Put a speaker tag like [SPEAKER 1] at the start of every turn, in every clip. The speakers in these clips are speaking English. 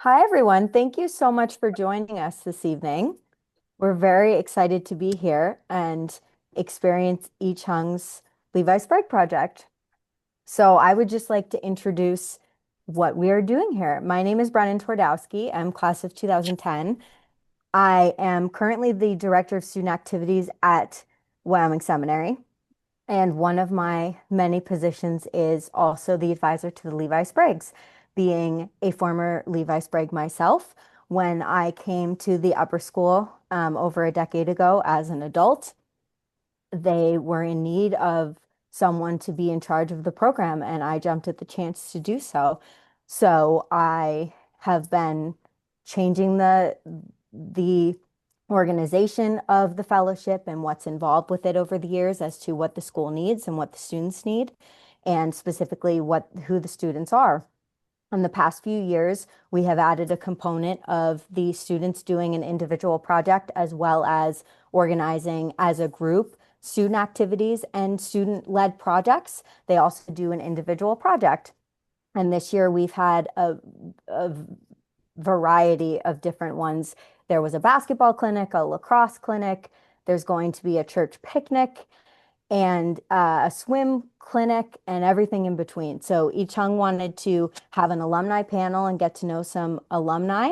[SPEAKER 1] Hi, everyone. Thank you so much for joining us this evening. We're very excited to be here and experience Yi Chung's Levi Sprague project. So I would just like to introduce what we are doing here. My name is Brennan Twardowski. I'm class of 2010. I am currently the director of student activities at Wyoming Seminary. And one of my many positions is also the advisor to the Levi Spragues. Being a former Levi Sprague myself, when I came to the upper school over a decade ago as an adult, they were in need of someone to be in charge of the program, and I jumped at the chance to do so. So I have been changing the organization of the fellowship and what's involved with it over the years as to what the school needs and what the students need, and specifically who the students are. In the past few years, we have added a component of the students doing an individual project as well as organizing as a group student activities and student-led projects. They also do an individual project. And this year we've had a variety of different ones. There was a basketball clinic, a lacrosse clinic. There's going to be a church picnic and a swim clinic and everything in between. So Yi Chung wanted to have an alumni panel and get to know some alumni.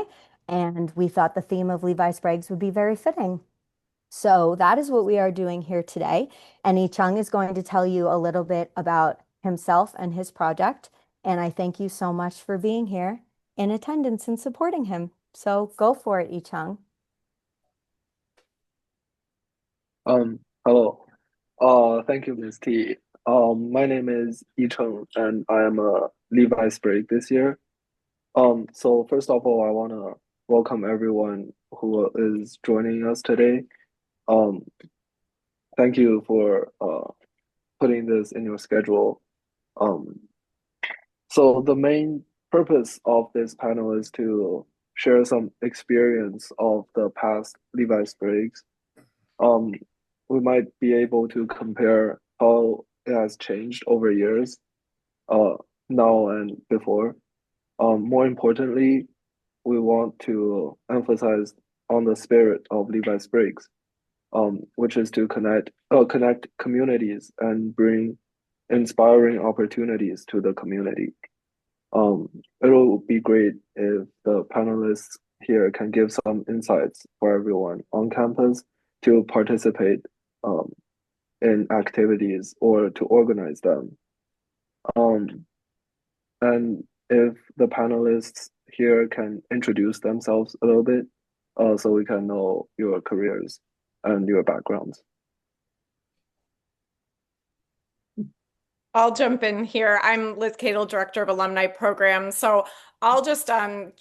[SPEAKER 1] And we thought the theme of Levi Sprague's would be very fitting. So that is what we are doing here today. And Yi Chung is going to tell you a little bit about himself and his project. And I thank you so much for being here in attendance and supporting him. So go for it, Yi Chung.
[SPEAKER 2] Hello. Thank you, Ms. T. My name is Yi Cheng, and I am a Levi Sprague this year. So first of all, I want to welcome everyone who is joining us today. Um, Thank you for putting this in your schedule. Um, so the main purpose of this panel is to share some experience of the past Levi Spragues. Um, we might be able to compare how it has changed over years, uh, now and before. More importantly, we want to emphasize on the spirit of Levi Spriggs, which is to connect communities and bring inspiring opportunities to the community. It will be great if the panelists here can give some insights for everyone on campus to participate um, in activities or to organize them. Um, and if the panelists here can introduce themselves a little bit, so we can know your careers and your backgrounds.
[SPEAKER 3] I'll jump in here. I'm Liz Cadle, Director of Alumni Programs. So I'll just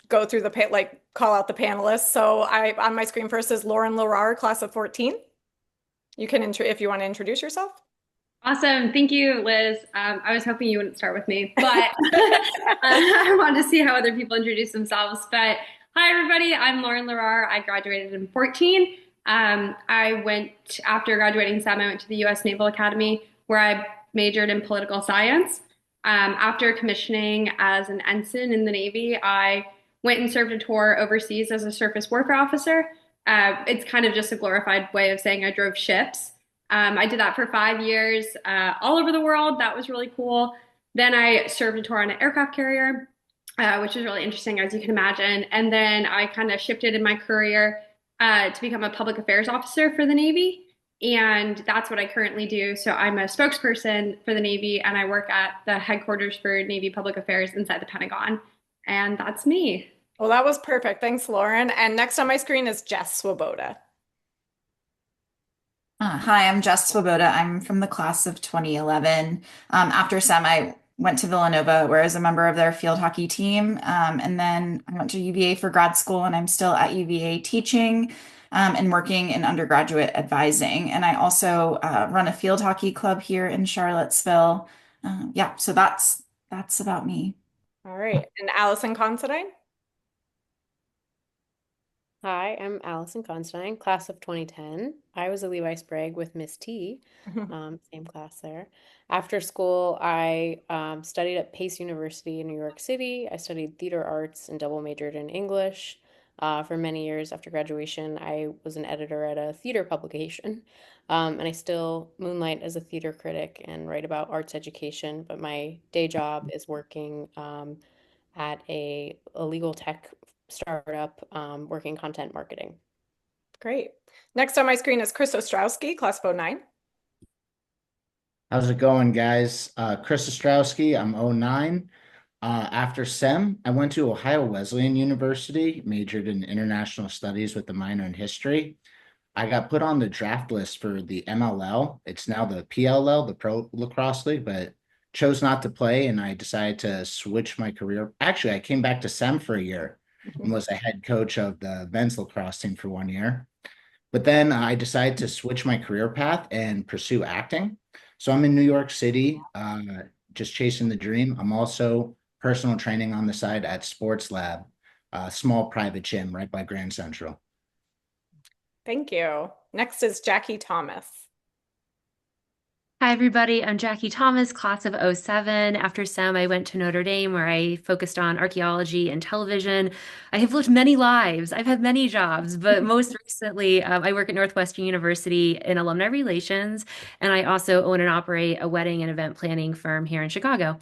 [SPEAKER 3] go through call out the panelists. So I on my screen first is Lauren Larar, class of 14. You can if you want to introduce yourself.
[SPEAKER 4] Awesome. Thank you, Liz. I was hoping you wouldn't start with me, but I wanted to see how other people introduce themselves. But hi, everybody. I'm Lauren Larar. I graduated in 14. After graduating STEM, I went to the U.S. Naval Academy where I majored in political science. After commissioning as an ensign in the Navy, I went and served a tour overseas as a surface warfare officer. It's kind of just a glorified way of saying I drove ships. I did that for 5 years, all over the world. That was really cool. Then I served a tour on an aircraft carrier, which was really interesting, as you can imagine. And then I kind of shifted in my career to become a public affairs officer for the Navy. And that's what I currently do. So I'm a spokesperson for the Navy, and I work at the headquarters for Navy Public Affairs inside the Pentagon. And that's me.
[SPEAKER 3] Well, that was perfect. Thanks, Lauren. And next on my screen is Jess Swoboda.
[SPEAKER 5] Hi, I'm Jess Swoboda. I'm from the class of 2011. After SEM, I went to Villanova, where I was a member of their field hockey team. And then I went to UVA for grad school, and I'm still at UVA teaching and working in undergraduate advising. And I also run a field hockey club here in Charlottesville. Yeah, so that's about me.
[SPEAKER 3] All right. And Allison Considine.
[SPEAKER 6] Hi, I'm Allison Constein, class of 2010. I was a Levi Sprague with Miss T, same class there. After school, I studied at Pace University in New York City. I studied theater arts and double majored in English. For many years after graduation, I was an editor at a theater publication. And I still moonlight as a theater critic and write about arts education, but my day job is working at a legal tech startup working content marketing.
[SPEAKER 3] Great. Next on my screen is Chris Ostrowski, class of '09.
[SPEAKER 7] How's it going, guys? Chris Ostrowski, I'm '09. After SEM, I went to Ohio Wesleyan University, majored in international studies with a minor in history. I got put on the draft list for the MLL. It's now the PLL, the Pro Lacrosse League, but chose not to play, and I decided to switch my career. Actually, I came back to SEM for a year and was a head coach of the men's lacrosse team for 1 year. But then I decided to switch my career path and pursue acting. So I'm in New York City, just chasing the dream. I'm also personal training on the side at Sports Lab, a small private gym right by Grand Central.
[SPEAKER 3] Thank you. Next is Jackie Thomas.
[SPEAKER 8] Hi, everybody. I'm Jackie Thomas, class of '07. After SEM, I went to Notre Dame where I focused on archaeology and television. I have lived many lives. I've had many jobs, but most recently, I work at Northwestern University in alumni relations, and I also own and operate a wedding and event planning firm here in Chicago.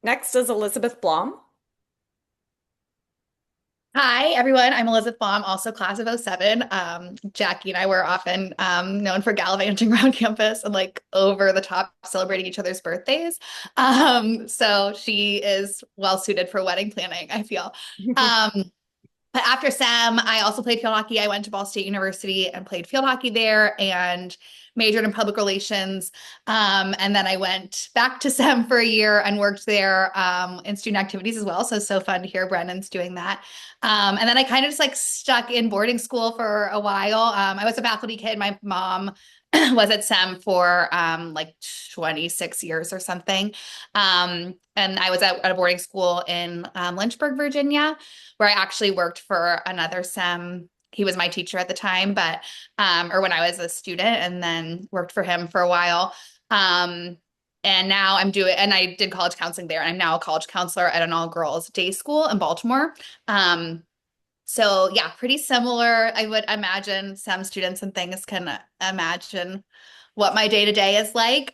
[SPEAKER 3] Next is Elizabeth Blom.
[SPEAKER 9] Hi, everyone. I'm Elizabeth Baum, also class of '07. Jackie and I were often known for gallivanting around campus and like over the top celebrating each other's birthdays. So she is well suited for wedding planning, I feel. But after SEM, I also played field hockey. I went to Ball State University and played field hockey there and majored in public relations. And then I went back to SEM for a year and worked there in student activities as well. So fun to hear Brennan's doing that. And then I kind of just like stuck in boarding school for a while. I was a faculty kid. My mom was at SEM for like 26 years or something. And I was at a boarding school in Lynchburg, Virginia, where I actually worked for another SEM. He was my teacher at the time, but or when I was a student, and then worked for him for a while. And now and I did college counseling there, and I'm now a college counselor at an all-girls day school in Baltimore. So yeah, pretty similar. I would imagine some students and things can imagine what my day-to-day is like.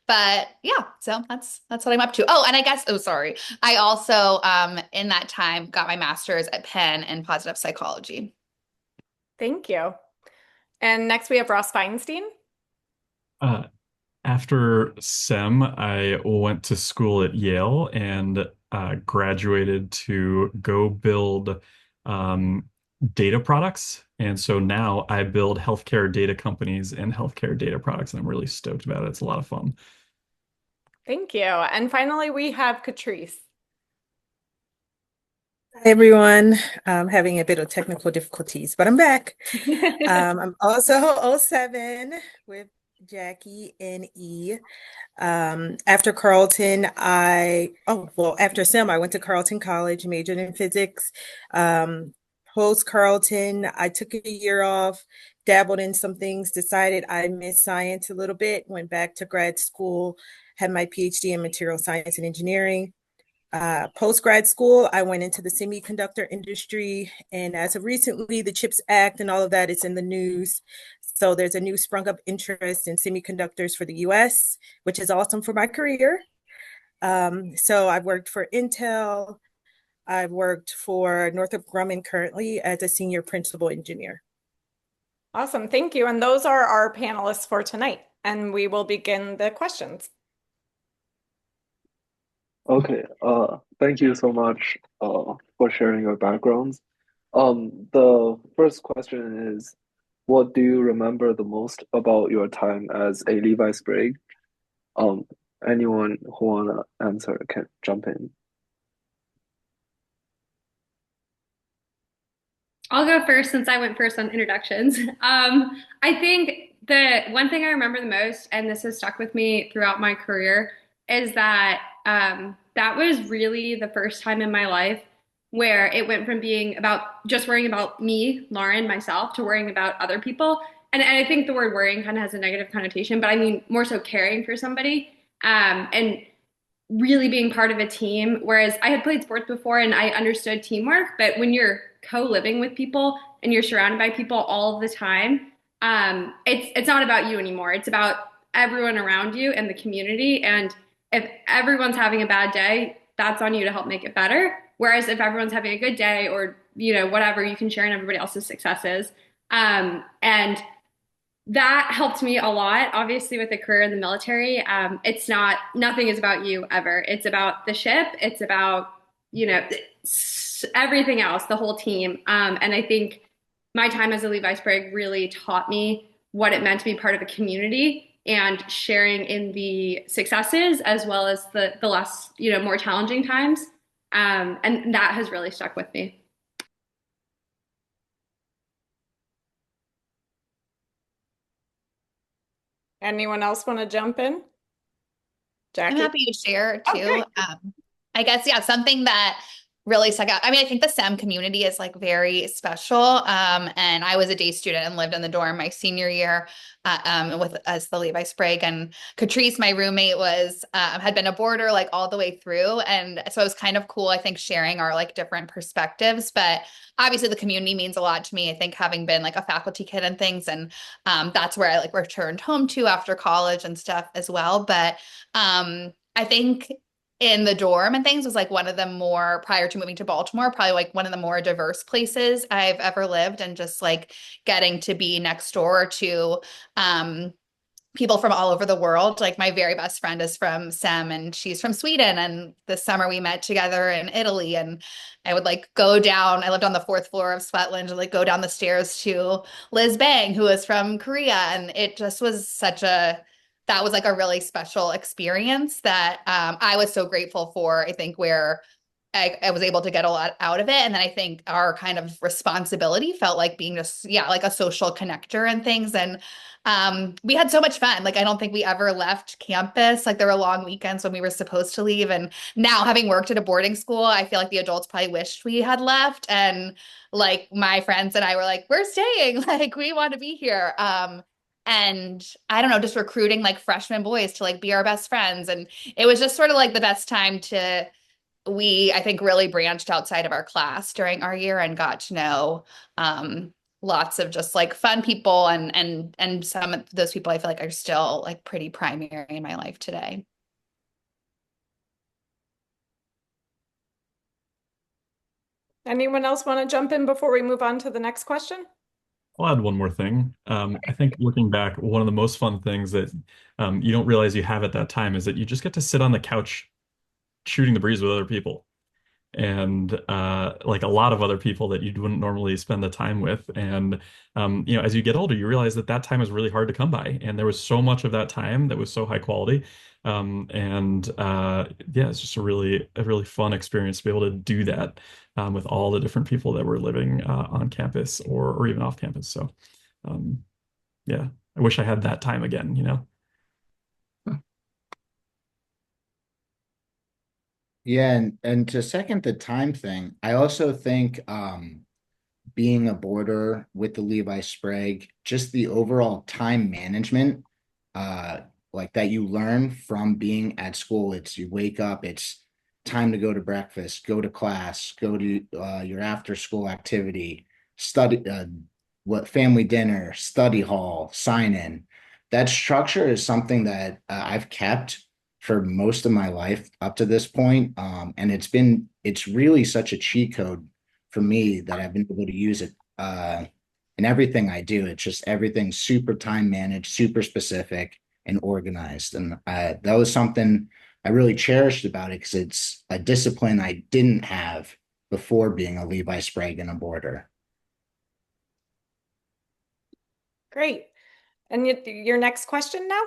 [SPEAKER 9] But yeah, so that's what I'm up to. Oh, and sorry. I also in that time got my master's at Penn in positive psychology.
[SPEAKER 3] Thank you. And next we have Ross Feinstein.
[SPEAKER 10] After SEM, I went to school at Yale and graduated to go build data products. And so now I build healthcare data companies and healthcare data products, and I'm really stoked about it. It's a lot of fun.
[SPEAKER 3] Thank you. And finally, we have Catrice.
[SPEAKER 11] Hi, everyone. I'm having a bit of technical difficulties, but I'm back. I'm also '07 with Jackie and E. After Carleton, after SEM, I went to Carleton College, majored in physics. Post Carleton, I took a year off, dabbled in some things, decided I missed science a little bit, went back to grad school, had my PhD in material science and engineering. Post-grad school, I went into the semiconductor industry, and as of recently, the CHIPS Act and all of that is in the news. So there's a new sprung up interest in semiconductors for the US, which is awesome for my career. So I've worked for Intel. I've worked for Northrop Grumman currently as a senior principal engineer.
[SPEAKER 3] Awesome. Thank you. And those are our panelists for tonight. And we will begin the questions.
[SPEAKER 2] Okay, thank you so much for sharing your backgrounds. The first question is, what do you remember the most about your time as a Levi Sprague? Anyone who wanna answer can jump in.
[SPEAKER 4] I'll go first since I went first on introductions. I think the one thing I remember the most, and this has stuck with me throughout my career, is that that was really the first time in my life where it went from being about just worrying about me, Lauren, myself, to worrying about other people. And I think the word worrying kind of has a negative connotation, but I mean more so caring for somebody. And really being part of a team. Whereas I had played sports before and I understood teamwork, but when you're co-living with people and you're surrounded by people all the time, it's not about you anymore. It's about everyone around you and the community. And if everyone's having a bad day, that's on you to help make it better. Whereas if everyone's having a good day or whatever, you can share in everybody else's successes. And that helped me a lot. Obviously, with a career in the military, it's not, nothing is about you ever. It's about the ship. It's about, everything else, the whole team. And I think my time as a Levi Sprague really taught me what it meant to be part of a community and sharing in the successes as well as the less, more challenging times. And that has really stuck with me.
[SPEAKER 3] Anyone else want to jump in?
[SPEAKER 9] I'm
[SPEAKER 3] Jackie?
[SPEAKER 9] happy to share
[SPEAKER 3] Oh,
[SPEAKER 9] too.
[SPEAKER 3] great.
[SPEAKER 9] I guess, yeah, something that really stuck out. I mean, I think the STEM community is like very special. And I was a day student and lived in the dorm my senior year with as the Levi Sprague, and Catrice, my roommate, was had been a boarder like all the way through, and so it was kind of cool. I think sharing our like different perspectives, but obviously the community means a lot to me. I think having been like a faculty kid and things, and that's where I like returned home to after college and stuff as well. But I think in the dorm and things was like one of the more, prior to moving to Baltimore, probably like one of the more diverse places I've ever lived, and just like getting to be next door to people from all over the world. Like my very best friend is from SEM and she's from Sweden. And this summer we met together in Italy, and I would like go down, I lived on the fourth floor of Sweatland, and like go down the stairs to Liz Bang, who is from Korea. And it just was that was like a really special experience that I was so grateful for. I think where I was able to get a lot out of it. And then I think our kind of responsibility felt like being just, yeah, like a social connector and things. And we had so much fun. Like, I don't think we ever left campus. Like, there were long weekends when we were supposed to leave. And now, having worked at a boarding school, I feel like the adults probably wished we had left. And like, my friends and I were like, we're staying. Like, we want to be here. And I don't know, just recruiting like freshman boys to like be our best friends. And it was just sort of like the best time to, I think, really branched outside of our class during our year and got to know lots of just like fun people, and some of those people I feel like are still like pretty primary in my life today.
[SPEAKER 3] Anyone else want to jump in before we move on to the next question?
[SPEAKER 10] I'll add one more thing. I think looking back, one of the most fun things that you don't realize you have at that time is that you just get to sit on the couch shooting the breeze with other people. And like a lot of other people that you wouldn't normally spend the time with. And as you get older, you realize that that time is really hard to come by. And there was so much of that time that was so high quality. Yeah, it's just a really fun experience to be able to do that with all the different people that were living on campus or even off campus. So yeah, I wish I had that time again.
[SPEAKER 7] Yeah, and to second the time thing, I also think being a boarder with the Levi Sprague, just the overall time management, uh, like that you learn from being at school. It's you wake up, it's time to go to breakfast, go to class, go to your after school activity, study, what family dinner, study hall, sign in. That structure is something that I've kept for most of my life up to this point. And it's really such a cheat code for me that I've been able to use it in everything I do. It's just everything super time managed, super specific and organized. And that was something I really cherished about it because it's a discipline I didn't have before being a Levi Sprague and a boarder.
[SPEAKER 3] Great. And your next question now?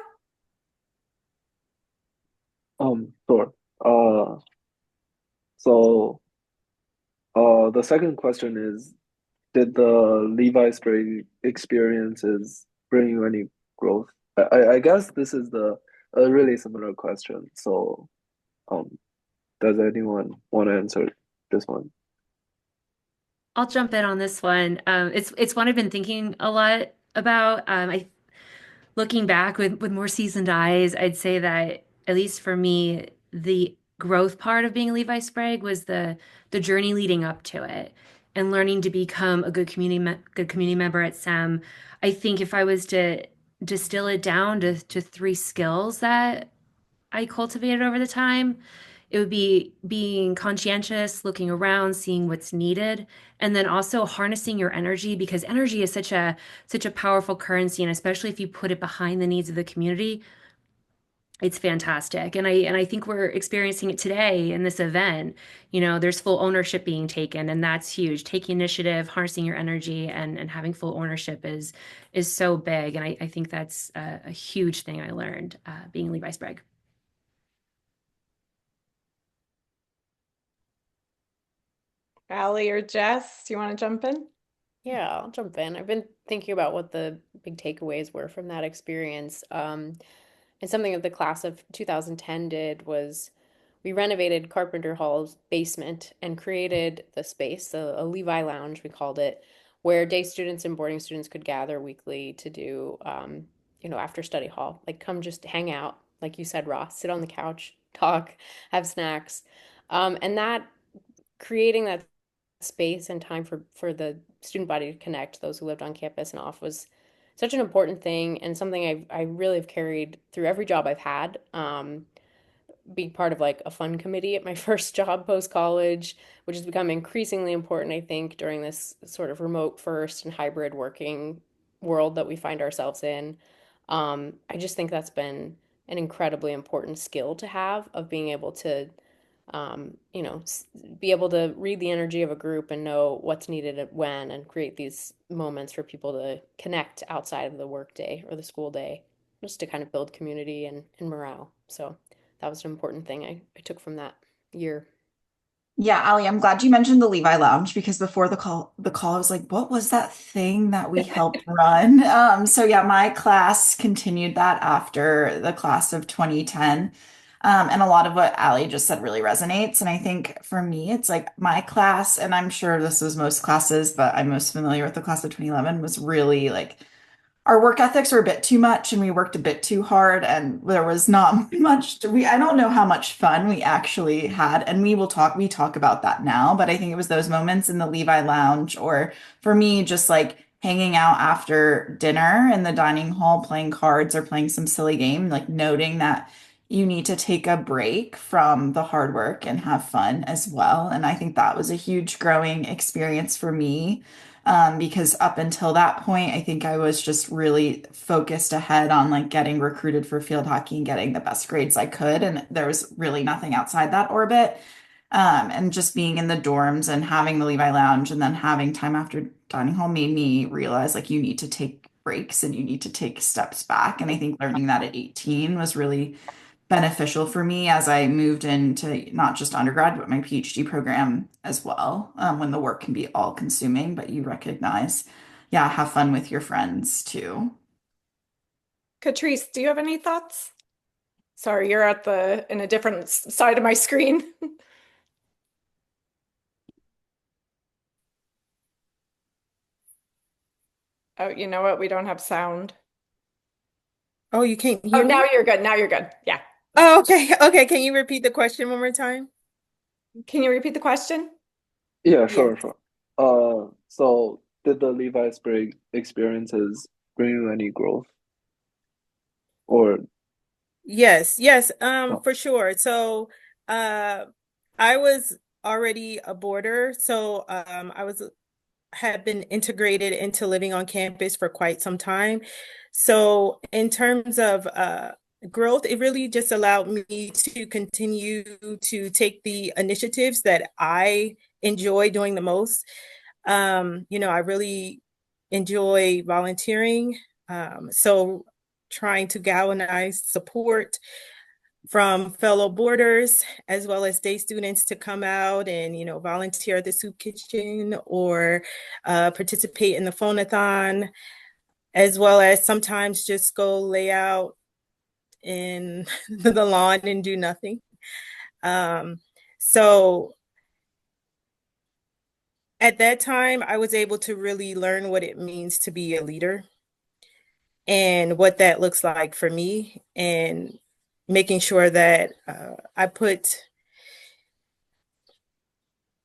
[SPEAKER 2] Sure. So the second question is, did the Levi Sprague experiences bring you any growth? I guess this is a really similar question. So, does anyone want to answer this one?
[SPEAKER 8] I'll jump in on this one. It's one I've been thinking a lot about. I looking back with more seasoned eyes, I'd say that at least for me, the growth part of being Levi Sprague was the journey leading up to it and learning to become a good community member at SEM. I think if I was to distill it down to three skills that I cultivated over the time, it would be being conscientious, looking around, seeing what's needed, and then also harnessing your energy because energy is such a powerful currency, and especially if you put it behind the needs of the community, it's fantastic. And I think we're experiencing it today in this event. You know, there's full ownership being taken, and that's huge. Taking initiative, harnessing your energy, and having full ownership is so big. And I think that's a huge thing I learned being Levi Sprague.
[SPEAKER 3] Allie or Jess, do you want to jump in?
[SPEAKER 6] Yeah, I'll jump in. I've been thinking about what the big takeaways were from that experience. And something that the class of 2010 did was we renovated Carpenter Hall's basement and created the space, a Levi Lounge, we called it, where day students and boarding students could gather weekly to do, after study hall, like come just hang out, like you said, Ross, sit on the couch, talk, have snacks. And that creating that space and time for the student body to connect, those who lived on campus and off, was such an important thing and something I really have carried through every job I've had. Being part of like a fun committee at my first job post college, which has become increasingly important, I think, during this sort of remote first and hybrid working world that we find ourselves in. I just think that's been an incredibly important skill to have of being able to be able to read the energy of a group and know what's needed at when and create these moments for people to connect outside of the workday or the school day, just to kind of build community and morale. So that was an important thing I took from that year.
[SPEAKER 5] Yeah, Ali, I'm glad you mentioned the Levi Lounge because before the call, I was like, what was that thing that we helped run? So yeah, my class continued that after the class of 2010. And a lot of what Ali just said really resonates. And I think for me, it's like my class, and I'm sure this was most classes, but I'm most familiar with the class of 2011, was really like our work ethics were a bit too much and we worked a bit too hard and there was not much I don't know how much fun we actually had, and we talk about that now, but I think it was those moments in the Levi Lounge, or for me just like hanging out after dinner in the dining hall playing cards or playing some silly game, like noting that you need to take a break from the hard work and have fun as well. And I think that was a huge growing experience for me, because up until that point, I think I was just really focused ahead on like getting recruited for field hockey and getting the best grades I could. And there was really nothing outside that orbit. And just being in the dorms and having the Levi Lounge and then having time after dining hall made me realize like you need to take breaks and you need to take steps back. And I think learning that at 18 was really beneficial for me as I moved into not just undergrad, but my PhD program as well, when the work can be all consuming, but you recognize, yeah, have fun with your friends too.
[SPEAKER 3] Catrice, do you have any thoughts? Sorry, you're in a different side of my screen. Oh, you know what? We don't have sound.
[SPEAKER 11] Oh, you can't
[SPEAKER 3] Oh,
[SPEAKER 11] hear
[SPEAKER 3] now
[SPEAKER 11] me?
[SPEAKER 3] you're good. Now you're good. Yeah.
[SPEAKER 11] Oh, okay. Okay. Can you repeat the question one more time?
[SPEAKER 3] Can you repeat the question?
[SPEAKER 2] Yeah,
[SPEAKER 11] Yes.
[SPEAKER 2] sure. So did the Levi Sprague experiences bring you any growth? Or
[SPEAKER 11] Yes, yes,
[SPEAKER 2] oh,
[SPEAKER 11] for sure. So, uh, I was already a boarder, so I was had been integrated into living on campus for quite some time. So, in terms of growth, it really just allowed me to continue to take the initiatives that I enjoy doing the most. I really enjoy volunteering. So trying to galvanize support from fellow boarders as well as day students to come out and volunteer at the soup kitchen or participate in the phone-a-thon, as well as sometimes just go lay out in the lawn and do nothing. Um, so At that time, I was able to really learn what it means to be a leader and what that looks like for me, and making sure that I put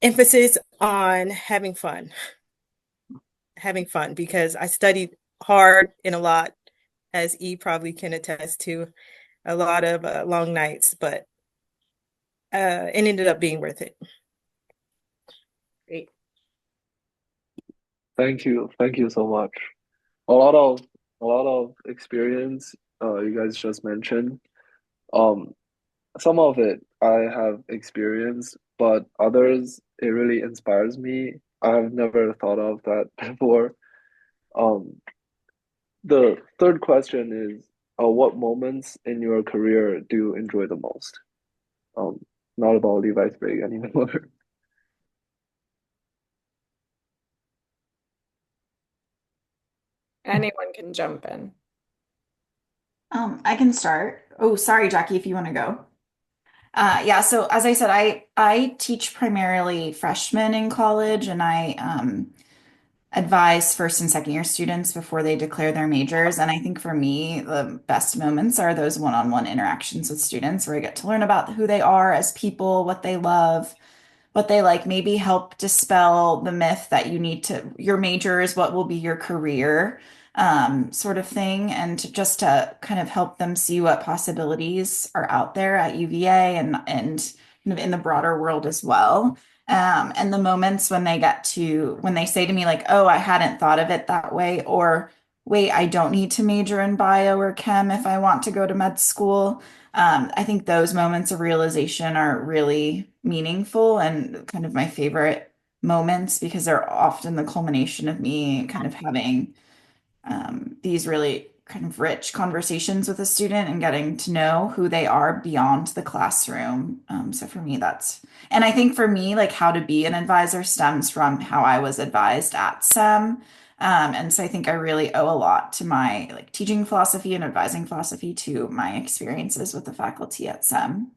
[SPEAKER 11] emphasis on having fun because I studied hard and a lot, as E probably can attest to, a lot of long nights, but it ended up being worth it.
[SPEAKER 6] Great.
[SPEAKER 2] Thank you so much. A lot of experience you guys just mentioned. Um, some of it I have experienced, but others it really inspires me. I've never thought of that before. Um, the third question is, what moments in your career do you enjoy the most? Um, Not about Levi's break anymore.
[SPEAKER 3] Anyone can jump in.
[SPEAKER 5] I can start. Oh, sorry, Jackie, if you want to go. Yeah, so as I said, I teach primarily freshmen in college, and I advise first and second year students before they declare their majors. And I think for me, the best moments are those one-on-one interactions with students where I get to learn about who they are as people, what they love, what they like, maybe help dispel the myth that you need to, your major is what will be your career, sort of thing. And just to kind of help them see what possibilities are out there at UVA and kind of in the broader world as well. And the moments when when they say to me, like, oh, I hadn't thought of it that way, or wait, I don't need to major in bio or chem if I want to go to med school. I think those moments of realization are really meaningful and kind of my favorite moments because they're often the culmination of me kind of having these really kind of rich conversations with a student and getting to know who they are beyond the classroom. So for me, and I think for me, like how to be an advisor stems from how I was advised at SEM. And so I think I really owe a lot to my like teaching philosophy and advising philosophy to my experiences with the faculty at SEM.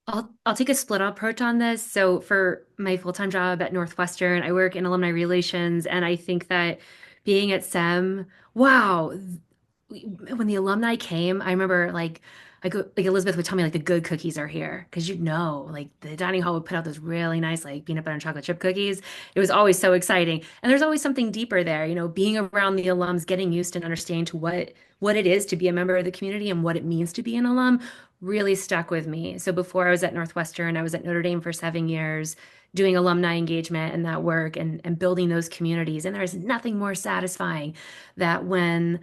[SPEAKER 8] I'll take a split approach on this. So for my full-time job at Northwestern, I work in alumni relations, and I think that being at SEM, wow, when the alumni came, I remember like Elizabeth would tell me like the good cookies are here because you'd know like the dining hall would put out those really nice like peanut butter and chocolate chip cookies. It was always so exciting, and there's always something deeper there. Being around the alums, getting used and understanding to what it is to be a member of the community and what it means to be an alum really stuck with me. So before I was at Northwestern, I was at Notre Dame for 7 years doing alumni engagement and that work and building those communities. And there's nothing more satisfying that when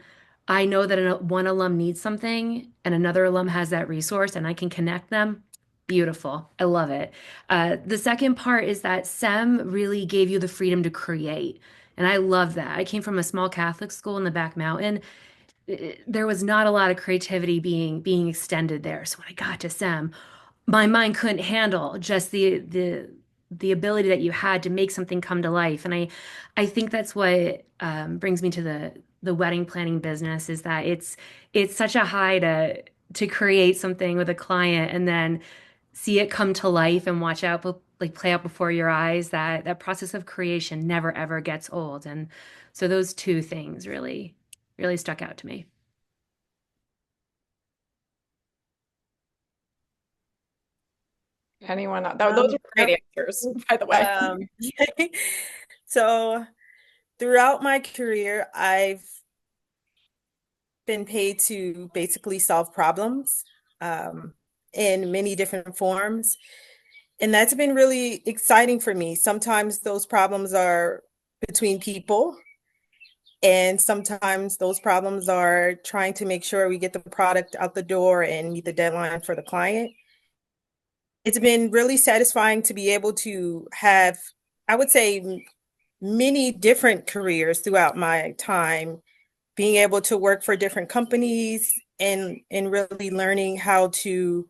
[SPEAKER 8] I know that one alum needs something and another alum has that resource and I can connect them. Beautiful. I love it. The second part is that SEM really gave you the freedom to create. And I love that. I came from a small Catholic school in the back mountain. There was not a lot of creativity being extended there. So when I got to SEM, my mind couldn't handle just the ability that you had to make something come to life. And I think that's what brings me to the wedding planning business is that it's such a high to create something with a client and then see it come to life and watch out like play out before your eyes. That process of creation never ever gets old. And so those two things really stuck out to me.
[SPEAKER 3] Anyone? Those are great answers, by the way.
[SPEAKER 11] So throughout my career, I've been paid to basically solve problems in many different forms. And that's been really exciting for me. Sometimes those problems are between people, and sometimes those problems are trying to make sure we get the product out the door and meet the deadline for the client. It's been really satisfying to be able to have, I would say, many different careers throughout my time, being able to work for different companies and really learning how to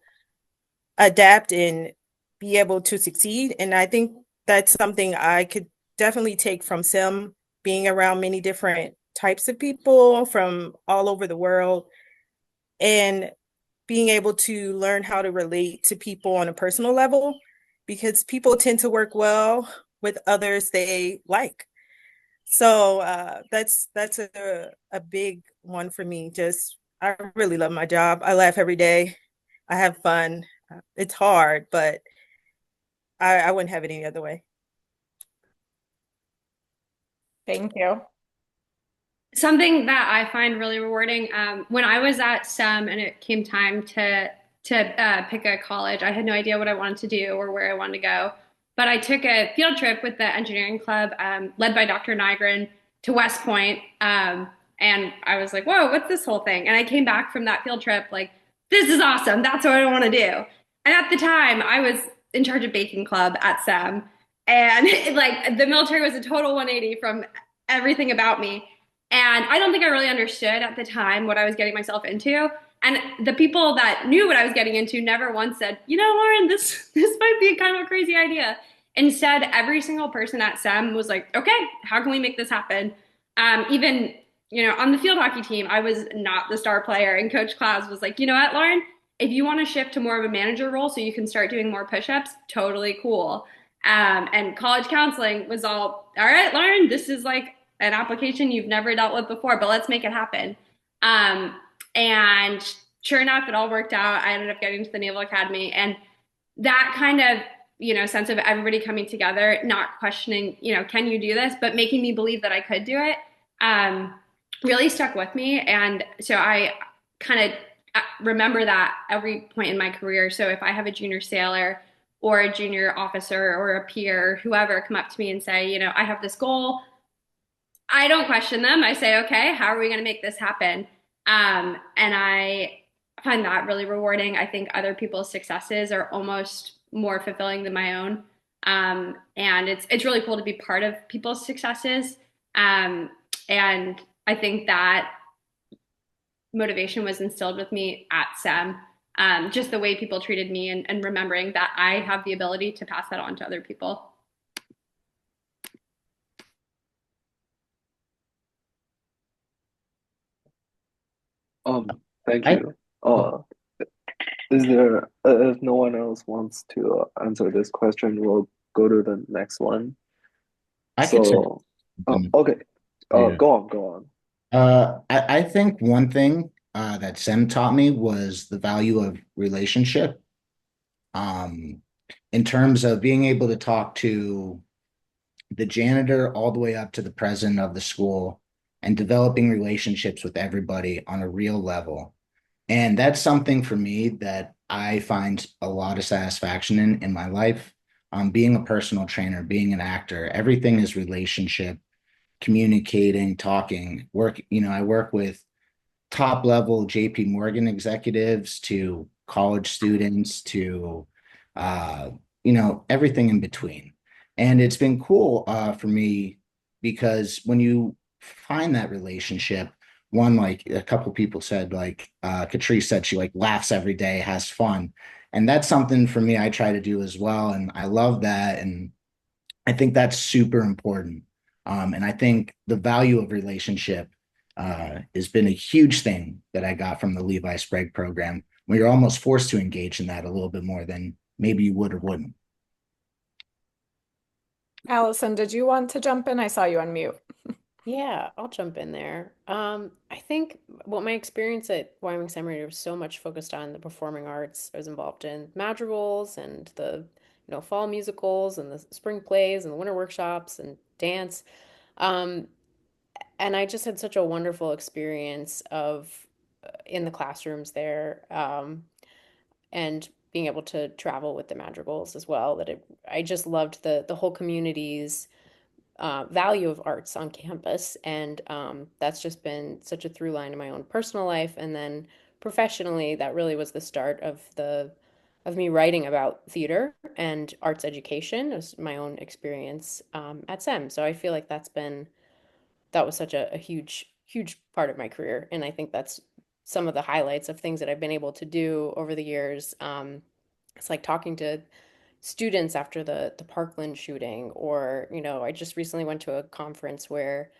[SPEAKER 11] adapt and be able to succeed. And I think that's something I could definitely take from SIM, being around many different types of people from all over the world. And being able to learn how to relate to people on a personal level because people tend to work well with others they like. So that's a big one for me. Just I really love my job. I laugh every day. I have fun. It's hard, but I wouldn't have it any other way.
[SPEAKER 3] Thank you.
[SPEAKER 4] Something that I find really rewarding, when I was at SEM and it came time to pick a college, I had no idea what I wanted to do or where I wanted to go. But I took a field trip with the engineering club, led by Dr. Nygren, to West Point. And I was like, whoa, what's this whole thing? And I came back from that field trip like, this is awesome. That's what I want to do. And at the time, I was in charge of baking club at SEM. And like the military was a total 180 from everything about me. And I don't think I really understood at the time what I was getting myself into. And the people that knew what I was getting into never once said, you know, Lauren, this might be kind of a crazy idea. Instead, every single person at SEM was like, okay, how can we make this happen? Even, you know, on the field hockey team, I was not the star player. And Coach Klaus was like, you know what, Lauren, if you want to shift to more of a manager role so you can start doing more push-ups, totally cool. And college counseling was all right, Lauren, this is like an application you've never dealt with before, but let's make it happen. And sure enough, it all worked out. I ended up getting to the Naval Academy, and that kind of, you know, sense of everybody coming together, not questioning, you know, can you do this, but making me believe that I could do it, really stuck with me. And so I kind of remember that every point in my career. So if I have a junior sailor or a junior officer or a peer, whoever, come up to me and say, you know, I have this goal, I don't question them. I say, okay, how are we going to make this happen? And I find that really rewarding. I think other people's successes are almost more fulfilling than my own. And it's really cool to be part of people's successes. And I think that motivation was instilled with me at SEM. Just the way people treated me, and remembering that I have the ability to pass that on to other people.
[SPEAKER 2] Thank
[SPEAKER 7] I
[SPEAKER 2] you. Is there, if no one else wants to answer this question, we'll go to the next one.
[SPEAKER 7] I could say
[SPEAKER 2] So,
[SPEAKER 7] something.
[SPEAKER 2] okay.
[SPEAKER 7] Yeah.
[SPEAKER 2] Go on.
[SPEAKER 7] I think one thing that Sem taught me was the value of relationship. Um, in terms of being able to talk to the janitor all the way up to the president of the school and developing relationships with everybody on a real level. And that's something for me that I find a lot of satisfaction in my life. Being a personal trainer, being an actor, everything is relationship, communicating, talking, work. You know, I work with top level JP Morgan executives to college students to uh, everything in between. And it's been cool for me because when you find that relationship, one, like a couple people said, like Catrice said, she like laughs every day, has fun. And that's something for me I try to do as well. And I love that. And I think that's super important. And I think the value of relationship has been a huge thing that I got from the Levi Sprague program, where you're almost forced to engage in that a little bit more than maybe you would or wouldn't.
[SPEAKER 3] Allison, did you want to jump in? I saw you on mute.
[SPEAKER 6] Yeah, I'll jump in there. I think what my experience at Wyoming Seminary was so much focused on the performing arts. I was involved in madrigals and the, fall musicals and the spring plays and the winter workshops and dance. Um, and I just had such a wonderful experience of in the classrooms there, and being able to travel with the madrigals as well. I just loved the whole community's value of arts on campus. And that's just been such a through line in my own personal life. And then professionally, that really was the start of me writing about theater and arts education. It was my own experience at SEM. So I feel like that was such a huge, huge part of my career. And I think that's some of the highlights of things that I've been able to do over the years. It's like talking to students after the Parkland shooting, or I just recently went to a conference where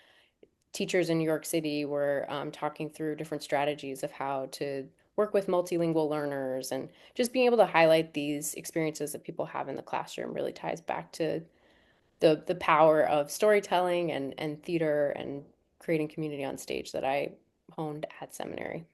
[SPEAKER 6] teachers in New York City were talking through different strategies of how to work with multilingual learners, and just being able to highlight these experiences that people have in the classroom really ties back to the power of storytelling and theater and creating community on stage that I honed at seminary.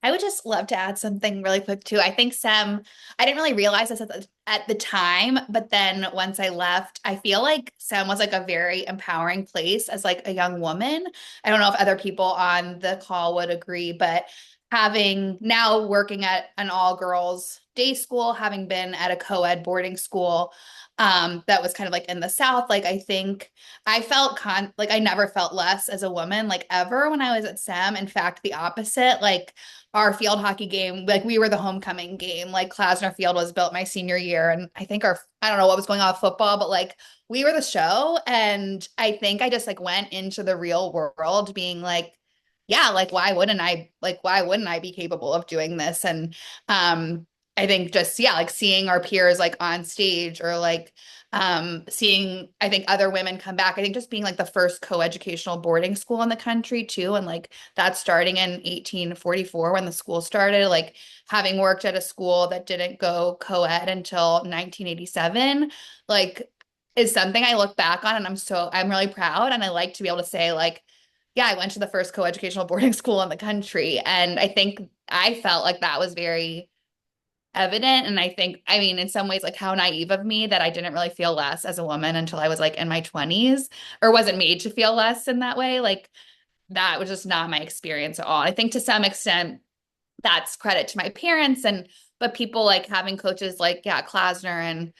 [SPEAKER 9] I would just love to add something really quick too. I think I didn't really realize this at the time, but then once I left, I feel like SEM was like a very empowering place as like a young woman. I don't know if other people on the call would agree, but having now working at an all girls day school, having been at a co-ed boarding school, that was kind of like in the South, like I think I felt like I never felt less as a woman, like ever when I was at SEM. In fact, the opposite, like our field hockey game, like we were the homecoming game. Like Klasner Field was built my senior year. And I think I don't know what was going on with football, but like we were the show. And I think I just like went into the real world being like, yeah, like why wouldn't I be capable of doing this? And I think just, yeah, like seeing our peers like on stage or like seeing I think other women come back. I think just being like the first co-educational boarding school in the country too. And like that starting in 1844 when the school started, like having worked at a school that didn't go co-ed until 1987, like is something I look back on and I'm really proud. And I like to be able to say like, yeah, I went to the first co-educational boarding school in the country. And I think I felt like that was very evident. And I think, I mean, in some ways, like how naive of me that I didn't really feel less as a woman until I was like in my 20s or wasn't made to feel less in that way. Like that was just not my experience at all. I think to some extent that's credit to my parents but people like having coaches like yeah Klasner and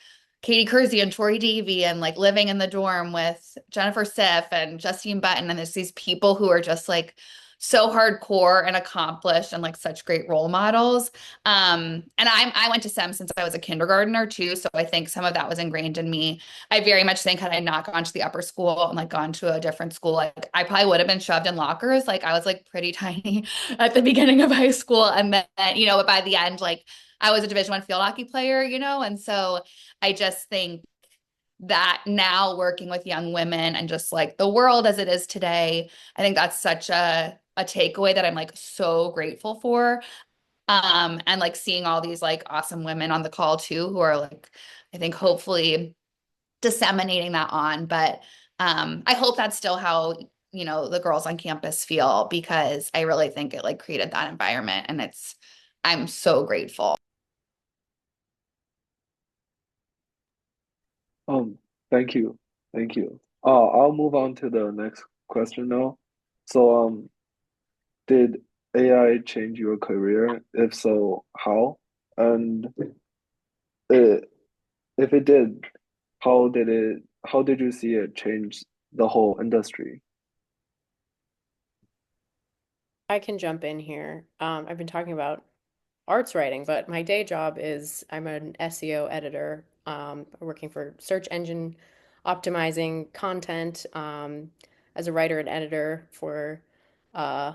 [SPEAKER 9] Katie Kersey and Tori Davey and like living in the dorm with Jennifer Siff and Justine Button and there's these people who are just like so hardcore and accomplished and like such great role models. And I went to SEM since I was a kindergartner too, so I think some of that was ingrained in me. I very much think had I not gone to the upper school and like gone to a different school, like I probably would have been shoved in lockers. Like I was like pretty tiny at the beginning of high school, and then but by the end, like I was a Division I field hockey player, and so I just think that now working with young women and just like the world as it is today, I think that's such a takeaway that I'm like so grateful for. And like seeing all these like awesome women on the call too, who are like, I think hopefully disseminating that on. But I hope that's still how, the girls on campus feel because I really think it like created that environment and I'm so grateful.
[SPEAKER 2] Thank you. Thank you. I'll move on to the next question now. So, did AI change your career? If so, how? And uh, if it did, how did you see it change the whole industry?
[SPEAKER 6] I can jump in here. I've been talking about arts writing, but my day job is I'm an SEO editor, working for search engine optimizing content, as a writer and editor for a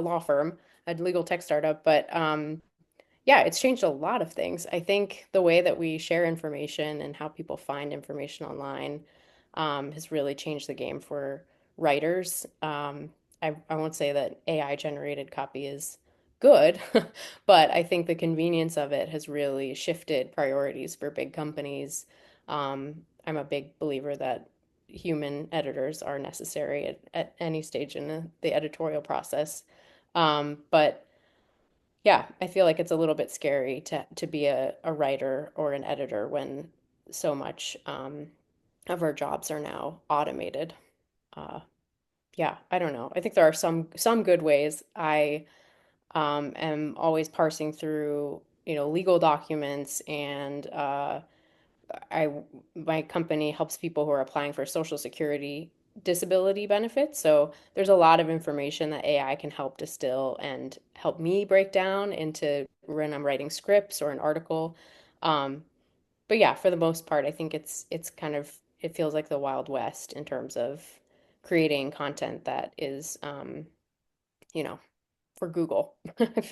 [SPEAKER 6] law firm, a legal tech startup. But yeah, it's changed a lot of things. I think the way that we share information and how people find information online has really changed the game for writers. I won't say that AI generated copy is good, but I think the convenience of it has really shifted priorities for big companies. I'm a big believer that human editors are necessary at any stage in the editorial process. But yeah, I feel like it's a little bit scary to be a writer or an editor when so much of our jobs are now automated. Uh, yeah, I don't know. I think there are some good ways. I am always parsing through, legal documents and I my company helps people who are applying for Social Security disability benefits. So there's a lot of information that AI can help distill and help me break down into when I'm writing scripts or an article. Um, but yeah, for the most part, I think it's kind of it feels like the Wild West in terms of creating content that is you know, for Google. It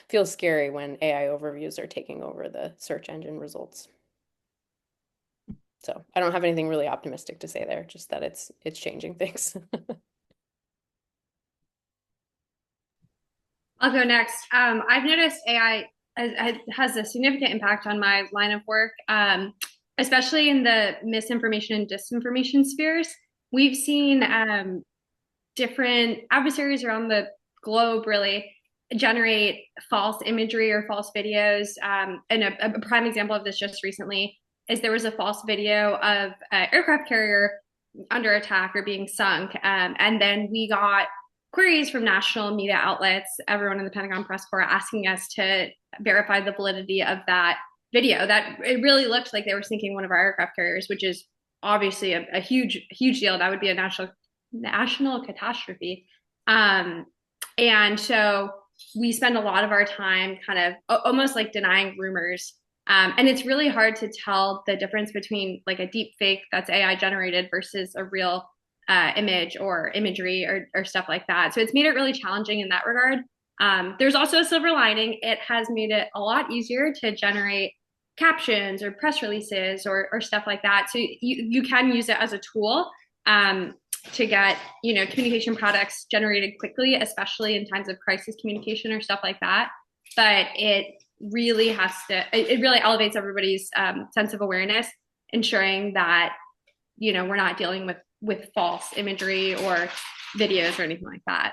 [SPEAKER 6] feels scary when AI overviews are taking over the search engine results. So I don't have anything really optimistic to say there, just that it's changing things.
[SPEAKER 4] I'll go next. I've noticed AI has a significant impact on my line of work, especially in the misinformation and disinformation spheres. We've seen different adversaries around the globe really generate false imagery or false videos. And a prime example of this just recently is there was a false video of an aircraft carrier under attack or being sunk. And then we got queries from national media outlets, everyone in the Pentagon press corps, asking us to verify the validity of that video. That it really looked like they were sinking one of our aircraft carriers, which is obviously a huge deal. That would be a national catastrophe. And so we spend a lot of our time kind of almost like denying rumors. And it's really hard to tell the difference between like a deep fake that's AI generated versus a real image or imagery or stuff like that. So it's made it really challenging in that regard. There's also a silver lining. It has made it a lot easier to generate captions or press releases or stuff like that. So you can use it as a tool to get communication products generated quickly, especially in times of crisis communication or stuff like that. But it really it really elevates everybody's sense of awareness, ensuring that we're not dealing with false imagery or videos or anything like that.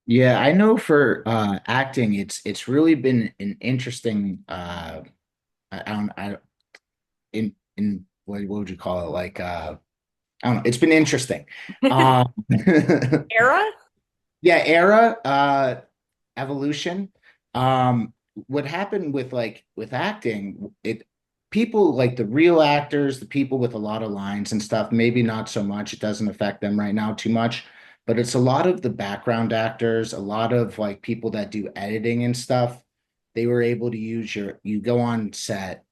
[SPEAKER 7] Yeah, I know for acting, it's really been an interesting I don't I in what would you call it? Like I don't know, it's been interesting. Um
[SPEAKER 3] Era?
[SPEAKER 7] yeah, era, evolution. What happened with with acting, it people like the real actors, the people with a lot of lines and stuff, maybe not so much. It doesn't affect them right now too much, but it's a lot of the background actors, a lot of like people that do editing and stuff. They were able to use you go on set,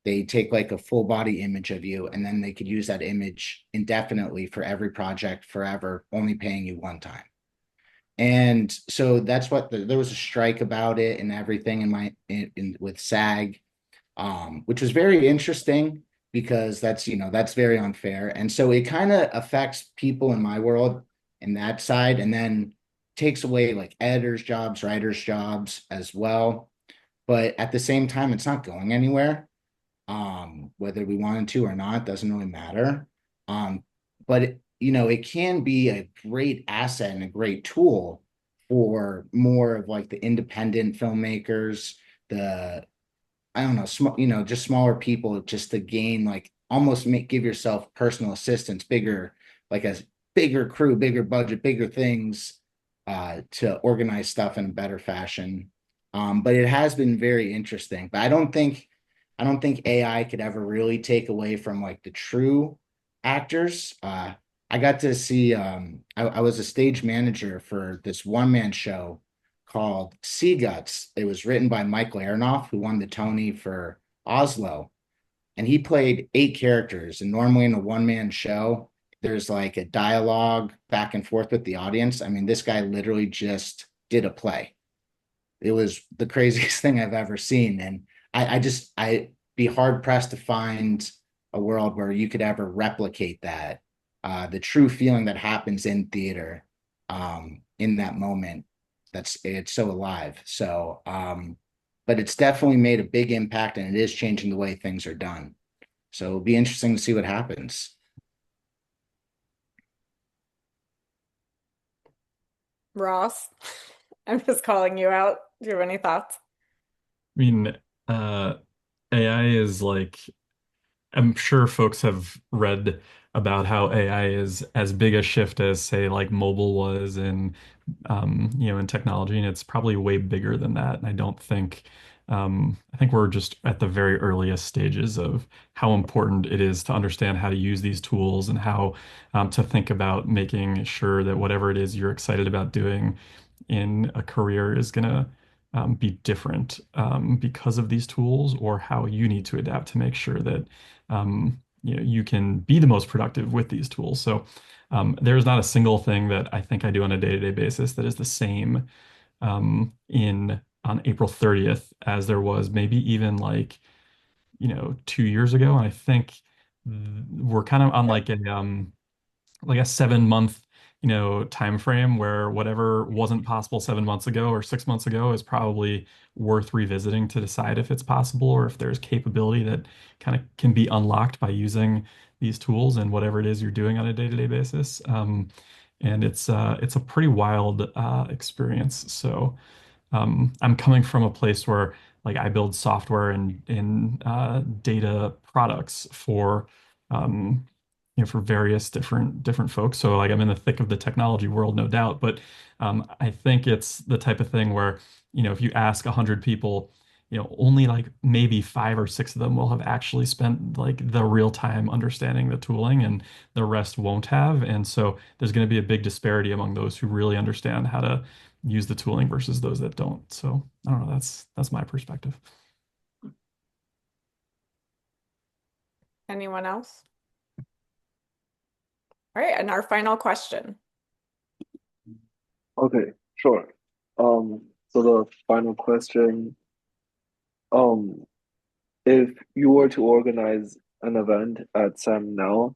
[SPEAKER 7] they take like a full body image of you, and then they could use that image indefinitely for every project forever, only paying you one time. And so that's what there was a strike about it and everything with SAG, which was very interesting because that's very unfair. And so it kind of affects people in my world in that side, and then takes away like editors' jobs, writers' jobs as well. But at the same time, it's not going anywhere. Whether we wanted to or not doesn't really matter. But it can be a great asset and a great tool for more of like the independent filmmakers, the I don't know, just smaller people, just to gain like almost give yourself personal assistance, bigger, like a bigger crew, bigger budget, bigger things, to organize stuff in a better fashion. But it has been very interesting. But I don't think AI could ever really take away from like the true actors. I got to see I was a stage manager for this one-man show called Sea Guts. It was written by Michael Aronoff, who won the Tony for Oslo. And he played 8 characters. And normally in a one-man show, there's like a dialogue back and forth with the audience. I mean, this guy literally just did a play. It was the craziest thing I've ever seen. And I'd be hard pressed to find a world where you could ever replicate that. The true feeling that happens in theater, in that moment, it's so alive. So, but it's definitely made a big impact, and it is changing the way things are done. So it'll be interesting to see what happens.
[SPEAKER 3] Ross, I'm just calling you out. Do you have any thoughts?
[SPEAKER 10] I mean, uh, AI is like, I'm sure folks have read about how AI is as big a shift as, say, like mobile was in technology, and it's probably way bigger than that. And I think we're just at the very earliest stages of how important it is to understand how to use these tools and how to think about making sure that whatever it is you're excited about doing in a career is going to be different because of these tools, or how you need to adapt to make sure that you can be the most productive with these tools. So there's not a single thing that I think I do on a day-to-day basis that is the same in on April 30th as there was maybe even like 2 years ago. And I think we're kind of on like like a 7 month, time frame where whatever wasn't possible 7 months ago or 6 months ago is probably worth revisiting to decide if it's possible or if there's capability that kind of can be unlocked by using these tools and whatever it is you're doing on a day-to-day basis. And it's a pretty wild experience. So I'm coming from a place where like I build software and in data products for for various different folks. So like I'm in the thick of the technology world, no doubt. But I think it's the type of thing where if you ask 100 people, only like maybe 5 or 6 of them will have actually spent like the real time understanding the tooling, and the rest won't have. And so there's going to be a big disparity among those who really understand how to use the tooling versus those that don't. So I don't know. That's my perspective.
[SPEAKER 3] Anyone else? All right, and our final question.
[SPEAKER 2] Okay, sure. So the final question, um, if you were to organize an event at SAM now,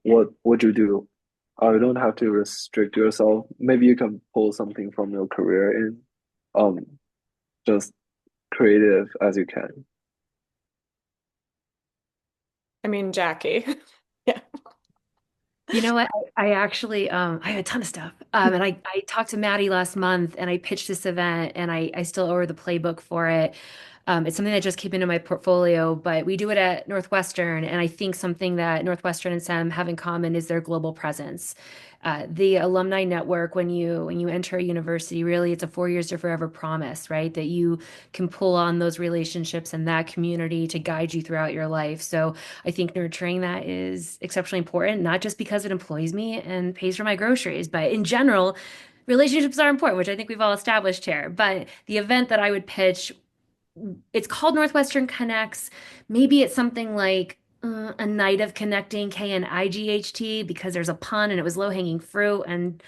[SPEAKER 2] what would you do? You don't have to restrict yourself. Maybe you can pull something from your career in, um, just creative as you can.
[SPEAKER 3] I mean, Jackie. Yeah.
[SPEAKER 8] You know what? I actually I have a ton of stuff. And I talked to Maddie last month and I pitched this event and I still owe her the playbook for it. It's something that just came into my portfolio, but we do it at Northwestern, and I think something that Northwestern and SEM have in common is their global presence. The alumni network, when you enter a university, really it's a 4 years to forever promise, right? That you can pull on those relationships and that community to guide you throughout your life. So I think nurturing that is exceptionally important, not just because it employs me and pays for my groceries, but in general, relationships are important, which I think we've all established here. But the event that I would pitch, it's called Northwestern Connects. Maybe it's something like a night of connecting KNIGHT because there's a pun and it was low-hanging fruit. And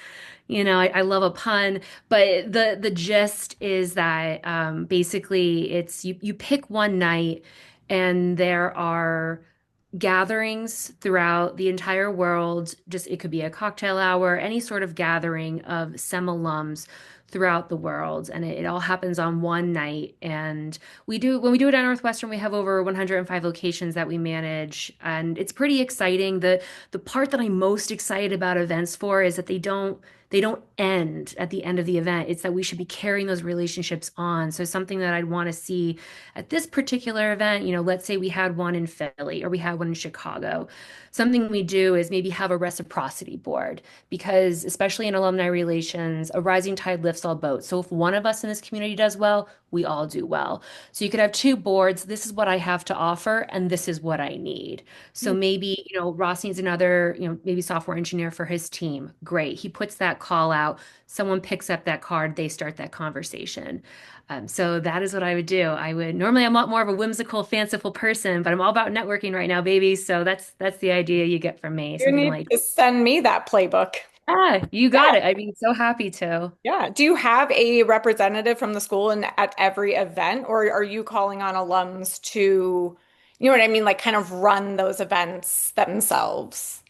[SPEAKER 8] I love a pun, but the gist is that basically it's you pick one night and there are gatherings throughout the entire world. Just it could be a cocktail hour, any sort of gathering of SEM alums throughout the world, and it all happens on one night. And when we do it at Northwestern, we have over 105 locations that we manage, and it's pretty exciting. The part that I'm most excited about events for is that they don't end at the end of the event. It's that we should be carrying those relationships on. So something that I'd want to see at this particular event, let's say we had one in Philly or we had one in Chicago. Something we do is maybe have a reciprocity board, because especially in alumni relations, a rising tide lifts all boats. So if one of us in this community does well, we all do well. So you could have two boards. This is what I have to offer, and this is what I need. So maybe, Ross needs another, maybe software engineer for his team. Great. He puts that call out. Someone picks up that card. They start that conversation. So that is what I would do. Normally I'm a lot more of a whimsical, fanciful person, but I'm all about networking right now, baby. So that's the idea you get from me.
[SPEAKER 3] You
[SPEAKER 8] Something
[SPEAKER 3] need
[SPEAKER 8] like,
[SPEAKER 3] to send me that playbook.
[SPEAKER 8] you got
[SPEAKER 3] Yeah.
[SPEAKER 8] it. I'd be so happy to.
[SPEAKER 3] Yeah. Do you have a representative from the school at every event, or are you calling on alums to, you know what I mean, like kind of run those events themselves?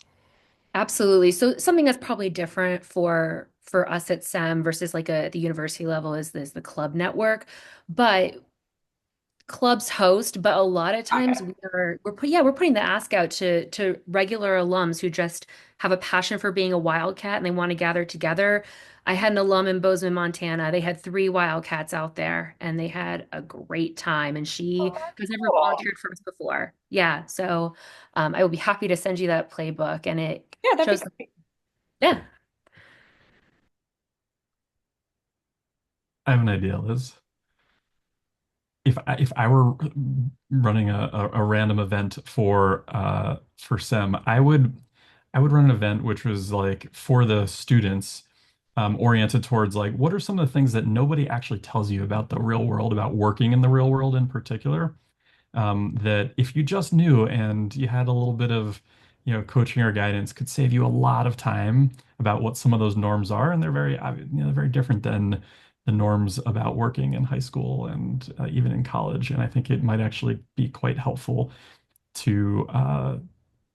[SPEAKER 8] Absolutely. So something that's probably different for us at SEM versus like the university level is the club network. But clubs host, but a lot of times
[SPEAKER 3] Okay.
[SPEAKER 8] we're putting the ask out to regular alums who just have a passion for being a wildcat and they want to gather together. I had an alum in Bozeman, Montana. They had 3 wildcats out there and they had a great time. And
[SPEAKER 3] Oh,
[SPEAKER 8] she
[SPEAKER 3] that's
[SPEAKER 8] has never
[SPEAKER 3] cool.
[SPEAKER 8] volunteered for us before. Yeah, so I will be happy to send you that playbook, and it
[SPEAKER 3] Yeah, that'd be
[SPEAKER 8] shows.
[SPEAKER 3] great.
[SPEAKER 8] Yeah.
[SPEAKER 10] I have an idea, Liz. If I were running a random event for SEM, I would run an event which was like for the students, oriented towards like what are some of the things that nobody actually tells you about the real world, about working in the real world in particular, that if you just knew and you had a little bit of, coaching or guidance could save you a lot of time about what some of those norms are. And they're very different than the norms about working in high school and even in college. And I think it might actually be quite helpful to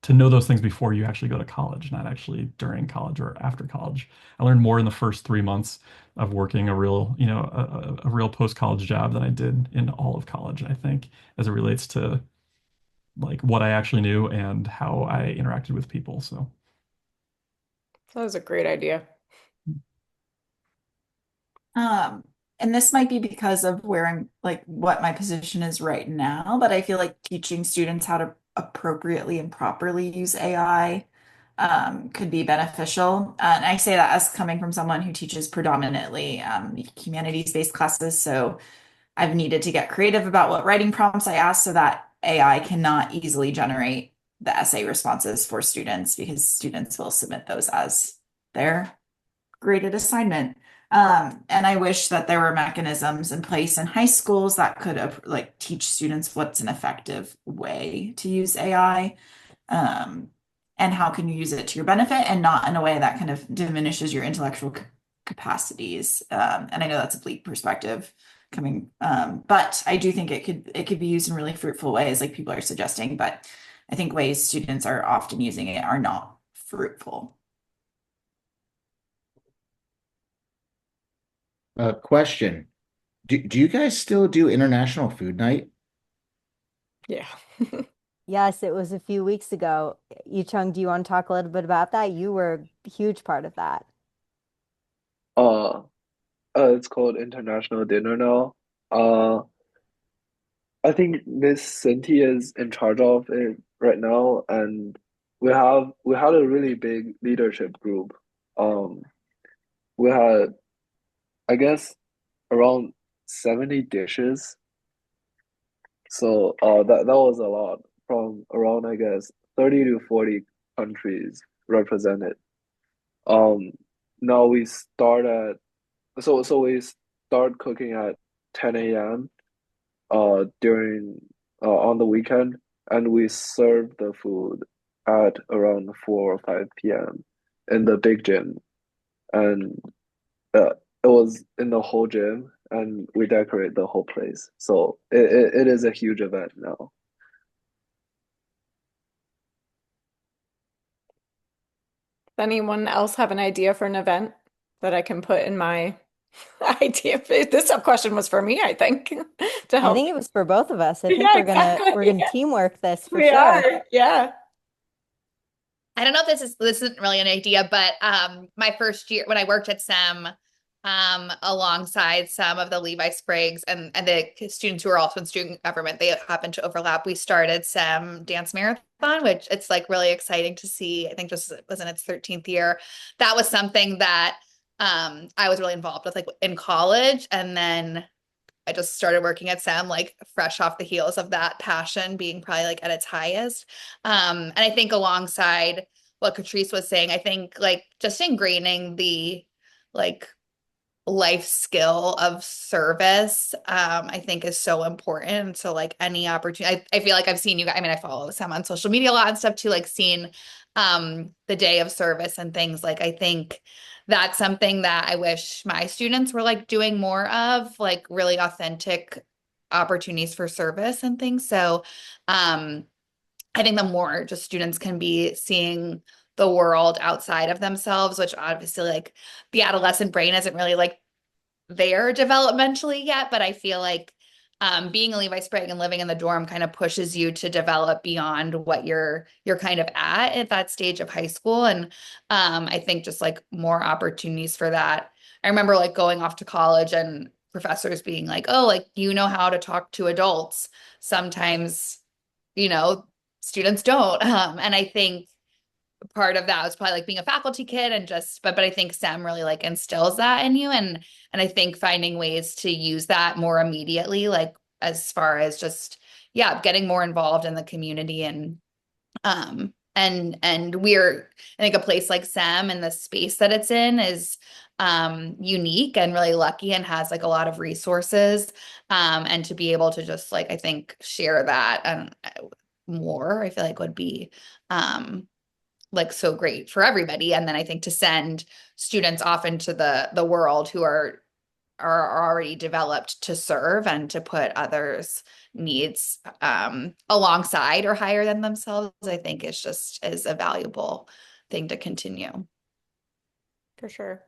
[SPEAKER 10] to know those things before you actually go to college, not actually during college or after college. I learned more in the first 3 months of working a real, a real post-college job than I did in all of college, I think, as it relates to like what I actually knew and how I interacted with people. So,
[SPEAKER 3] That was a great idea.
[SPEAKER 5] Um, and this might be because of where I'm like what my position is right now, but I feel like teaching students how to appropriately and properly use AI could be beneficial. And I say that as coming from someone who teaches predominantly humanities-based classes. So I've needed to get creative about what writing prompts I ask so that AI cannot easily generate the essay responses for students because students will submit those as their graded assignment. And I wish that there were mechanisms in place in high schools that could like teach students what's an effective way to use AI, um, and how can you use it to your benefit and not in a way that kind of diminishes your intellectual capacities. And I know that's a bleak perspective coming, but I do think it could be used in really fruitful ways, like people are suggesting. But I think ways students are often using it are not fruitful.
[SPEAKER 7] Question. Do you guys still do International Food Night?
[SPEAKER 3] Yeah.
[SPEAKER 1] Yes, it was a few weeks ago. Yicheng, do you want to talk a little bit about that? You were a huge part of that.
[SPEAKER 2] Uh, it's called International Dinner now. Uh, I think Miss Cynthia is in charge of it right now, and we had a really big leadership group. Um, we had, I guess, around 70 dishes. So that was a lot from around, I guess, 30 to 40 countries represented. Um, Now we start at we start cooking at 10 a.m. During on the weekend, and we serve the food at around 4 or 5 p.m. in the big gym, and it was in the whole gym, and we decorate the whole place. So it is a huge event now.
[SPEAKER 3] Does anyone else have an idea for an event that I can put in my idea? This question was for me, I think, to
[SPEAKER 1] I
[SPEAKER 3] help.
[SPEAKER 1] think it was for both of us. I think
[SPEAKER 3] Yeah,
[SPEAKER 1] we're
[SPEAKER 3] exactly.
[SPEAKER 1] gonna teamwork this for
[SPEAKER 3] We
[SPEAKER 1] sure.
[SPEAKER 3] are. Yeah.
[SPEAKER 9] I don't know if this isn't really an idea, but my first year when I worked at SEM, alongside some of the Levi Spriggs and the students who are also in student government, they happen to overlap. We started SEM Dance Marathon, which it's like really exciting to see. I think just was in its 13th year. That was something that I was really involved with like in college, and then I just started working at SEM like fresh off the heels of that passion being probably like at its highest. And I think alongside what Catrice was saying, I think like just ingraining the like life skill of service, I think is so important. So like any opportunity, I feel like I've seen you guys, I mean, I follow some on social media a lot and stuff too, like seeing the day of service and things. Like I think that's something that I wish my students were like doing more of, like really authentic opportunities for service and things. So I think the more just students can be seeing the world outside of themselves, which obviously like the adolescent brain isn't really like there developmentally yet, but I feel like being a Levi Sprague and living in the dorm kind of pushes you to develop beyond what you're kind of at that stage of high school. And I think just like more opportunities for that. I remember like going off to college and professors being like, oh, like you know how to talk to adults. Sometimes, you know, students don't. And I think part of that was probably like being a faculty kid and just but I think STEM really like instills that in you, and I think finding ways to use that more immediately, like as far as just yeah, getting more involved in the community and we're I think a place like SEM and the space that it's in is unique and really lucky and has like a lot of resources, and to be able to just like I think share that and more I feel like would be like so great for everybody. And then I think to send students off into the world who are are already developed to serve and to put others' needs alongside or higher than themselves, I think is a valuable thing to continue.
[SPEAKER 3] For sure.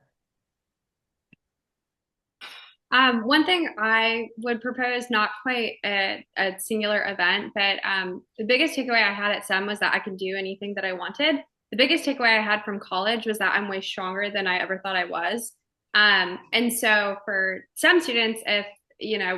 [SPEAKER 4] One thing I would propose, not quite a singular event, but the biggest takeaway I had at SEM was that I could do anything that I wanted. The biggest takeaway I had from college was that I'm way stronger than I ever thought I was. And so for SEM students, if,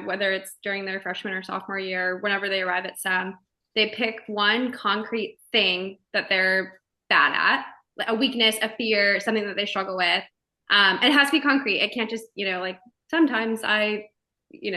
[SPEAKER 4] whether it's during their freshman or sophomore year, whenever they arrive at SEM, they pick one concrete thing that they're bad at, a weakness, a fear, something that they struggle with. And it has to be concrete. It can't just, like, sometimes I,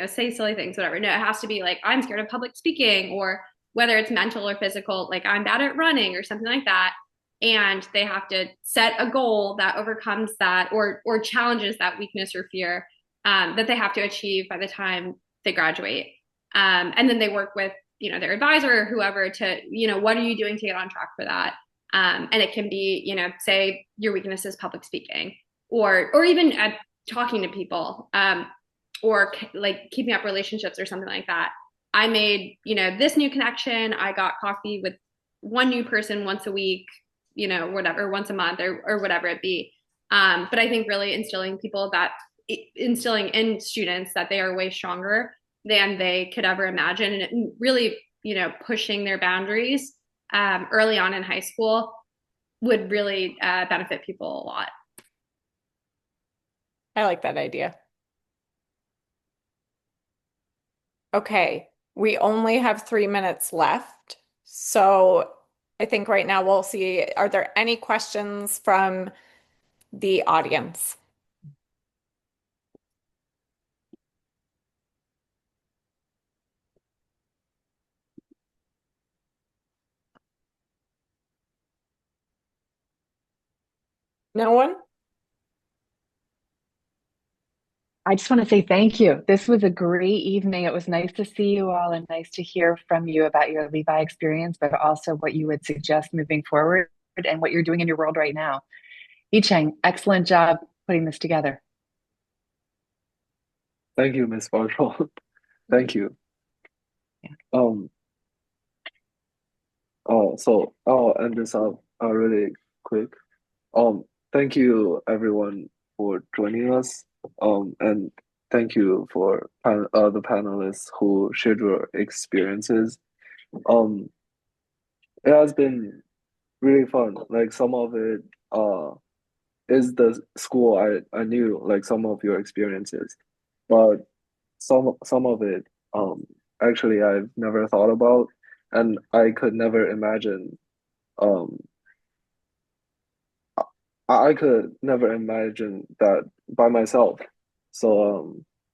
[SPEAKER 4] say silly things, whatever. No, it has to be like, I'm scared of public speaking, or whether it's mental or physical, like I'm bad at running or something like that. And they have to set a goal that overcomes that or challenges that weakness or fear that they have to achieve by the time they graduate. And then they work with, their advisor or whoever to, what are you doing to get on track for that? And it can be, say your weakness is public speaking, or even talking to people, or like keeping up relationships or something like that. I made, this new connection. I got coffee with one new person once a week, whatever, once a month or whatever it be. But I think really instilling in students that they are way stronger than they could ever imagine, and really, pushing their boundaries early on in high school would really benefit people a lot.
[SPEAKER 3] I like that idea. Okay, we only have 3 minutes left. So I think right now we'll see, are there any questions from the audience? No one?
[SPEAKER 12] I just want to say thank you. This was a great evening. It was nice to see you all and nice to hear from you about your Levi experience, but also what you would suggest moving forward and what you're doing in your world right now. Yicheng, excellent job putting this together.
[SPEAKER 2] Thank you, Ms. Bartroll. Thank you.
[SPEAKER 12] Yeah.
[SPEAKER 2] So I'll end this up really quick. Thank you everyone for joining us. And thank you for the panelists who shared your experiences. Um, it has been really fun. Like some of it is the school I knew, like some of your experiences, but some of it actually I've never thought about, and I could never imagine um I could never imagine that by myself. So